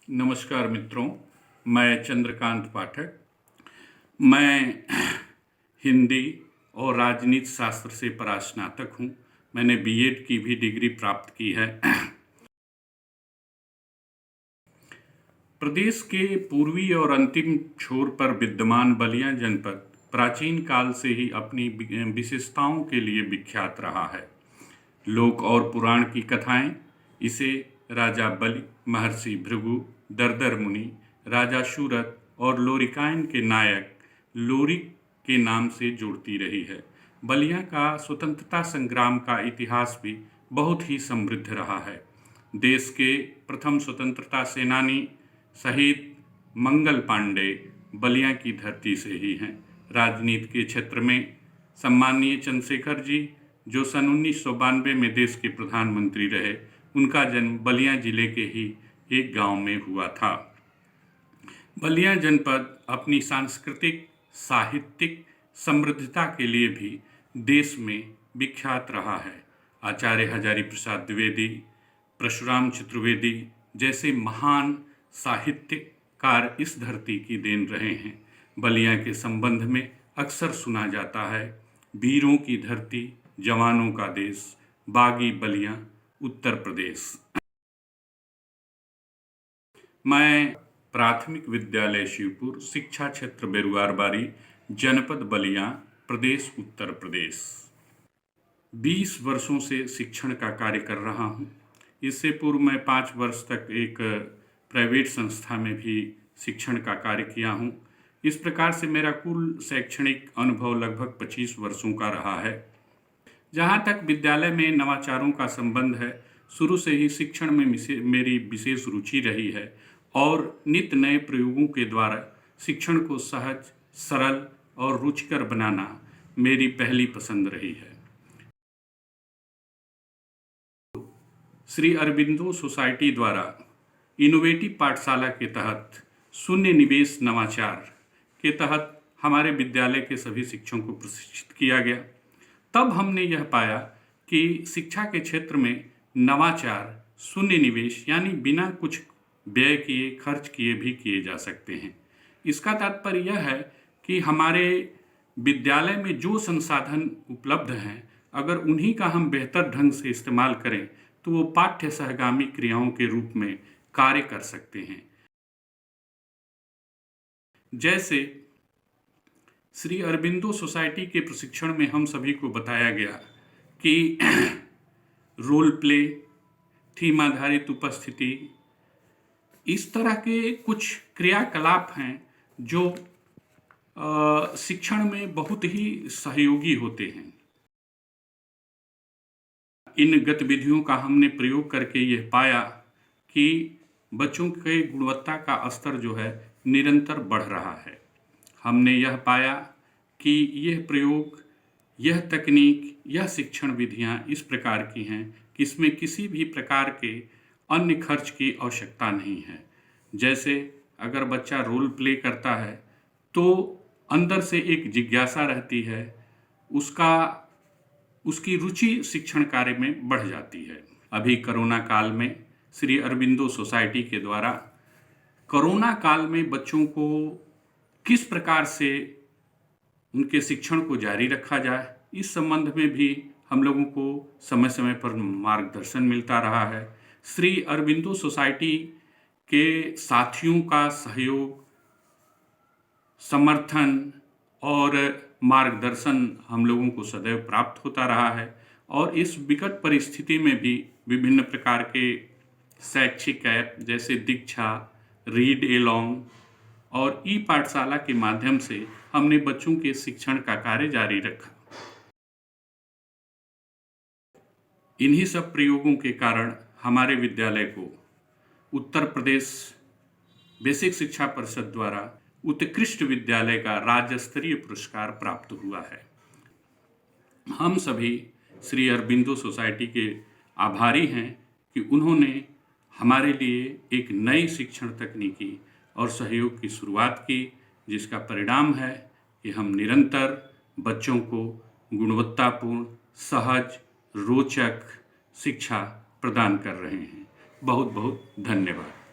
नमस्कार मित्रों, मैं चंद्रकांत पाठक। मैं हिंदी और राजनीति शास्त्र से परास्नातक हूँ। मैंने बीएड की भी डिग्री प्राप्त की है। प्रदेश के पूर्वी और अंतिम छोर पर विद्यमान बलिया जनपद प्राचीन काल से ही अपनी विशेषताओं के लिए विख्यात रहा है। लोक और पुराण की कथाएं इसे राजा बलि, महर्षि भृगु, दरदर मुनि, राजा शूरत और लोरिकायन के नायक लोरिक के नाम से जोड़ती रही है। बलिया का स्वतंत्रता संग्राम का इतिहास भी बहुत ही समृद्ध रहा है। देश के प्रथम स्वतंत्रता सेनानी शहीद मंगल पांडे बलिया की धरती से ही हैं। राजनीति के क्षेत्र में सम्माननीय चंद्रशेखर जी, जो सन 1992 में देश के प्रधानमंत्री रहे, उनका जन्म बलिया जिले के ही एक गांव में हुआ था। बलिया जनपद अपनी सांस्कृतिक साहित्यिक समृद्धता के लिए भी देश में विख्यात रहा है। आचार्य हजारी प्रसाद द्विवेदी, परशुराम चतुर्वेदी जैसे महान साहित्यकार इस धरती की देन रहे हैं। बलिया के संबंध में अक्सर सुना जाता है, वीरों की धरती, जवानों का देश, बागी बलिया, उत्तर प्रदेश। मैं प्राथमिक विद्यालय शिवपुर, शिक्षा क्षेत्र बेरुआरबारी, जनपद बलिया, प्रदेश उत्तर प्रदेश 20 वर्षों से शिक्षण का कार्य कर रहा हूँ। इससे पूर्व मैं 5 वर्ष तक एक प्राइवेट संस्था में भी शिक्षण का कार्य किया हूँ। इस प्रकार से मेरा कुल शैक्षणिक अनुभव लगभग 25 वर्षों का रहा है। जहाँ तक विद्यालय में नवाचारों का संबंध है, शुरू से ही शिक्षण में मेरी विशेष रुचि रही है और नित्य नए प्रयोगों के द्वारा शिक्षण को सहज, सरल और रुचिकर बनाना मेरी पहली पसंद रही है। श्री अरबिंदो सोसाइटी द्वारा इनोवेटिव पाठशाला के तहत शून्य निवेश नवाचार के तहत हमारे विद्यालय के सभी शिक्षकों को प्रशिक्षित किया गया। तब हमने यह पाया कि शिक्षा के क्षेत्र में नवाचार, शून्य निवेश यानी बिना कुछ व्यय किए, खर्च किए भी किए जा सकते हैं। इसका तात्पर्य यह है कि हमारे विद्यालय में जो संसाधन उपलब्ध हैं, अगर उन्हीं का हम बेहतर ढंग से इस्तेमाल करें तो वो पाठ्य सहगामी क्रियाओं के रूप में कार्य कर सकते हैं। जैसे श्री अरबिंदो सोसाइटी के प्रशिक्षण में हम सभी को बताया गया कि रोल प्ले, थीम आधारित उपस्थिति, इस तरह के कुछ क्रियाकलाप हैं जो शिक्षण में बहुत ही सहयोगी होते हैं। इन गतिविधियों का हमने प्रयोग करके यह पाया कि बच्चों के गुणवत्ता का स्तर जो है निरंतर बढ़ रहा है। हमने यह पाया कि यह प्रयोग, यह तकनीक, यह शिक्षण विधियां इस प्रकार की हैं कि इसमें किसी भी प्रकार के अन्य खर्च की आवश्यकता नहीं है। जैसे अगर बच्चा रोल प्ले करता है तो अंदर से एक जिज्ञासा रहती है, उसकी रुचि शिक्षण कार्य में बढ़ जाती है। अभी कोरोना काल में श्री अरबिंदो सोसाइटी के द्वारा कोरोना काल में बच्चों को किस प्रकार से उनके शिक्षण को जारी रखा जाए, इस संबंध में भी हम लोगों को समय समय पर मार्गदर्शन मिलता रहा है। श्री अरबिंदो सोसाइटी के साथियों का सहयोग, समर्थन और मार्गदर्शन हम लोगों को सदैव प्राप्त होता रहा है और इस विकट परिस्थिति में भी विभिन्न प्रकार के शैक्षिक ऐप जैसे दीक्षा, रीड एलॉन्ग और ई पाठशाला के माध्यम से हमने बच्चों के शिक्षण का कार्य जारी रखा। इन्हीं सब प्रयोगों के कारण हमारे विद्यालय को उत्तर प्रदेश बेसिक शिक्षा परिषद द्वारा उत्कृष्ट विद्यालय का राज्य स्तरीय पुरस्कार प्राप्त हुआ है। हम सभी श्री अरबिंदो सोसाइटी के आभारी हैं कि उन्होंने हमारे लिए एक नई शिक्षण तकनीकी और सहयोग की शुरुआत की, जिसका परिणाम है कि हम निरंतर बच्चों को गुणवत्तापूर्ण, सहज, रोचक शिक्षा प्रदान कर रहे हैं। बहुत बहुत धन्यवाद।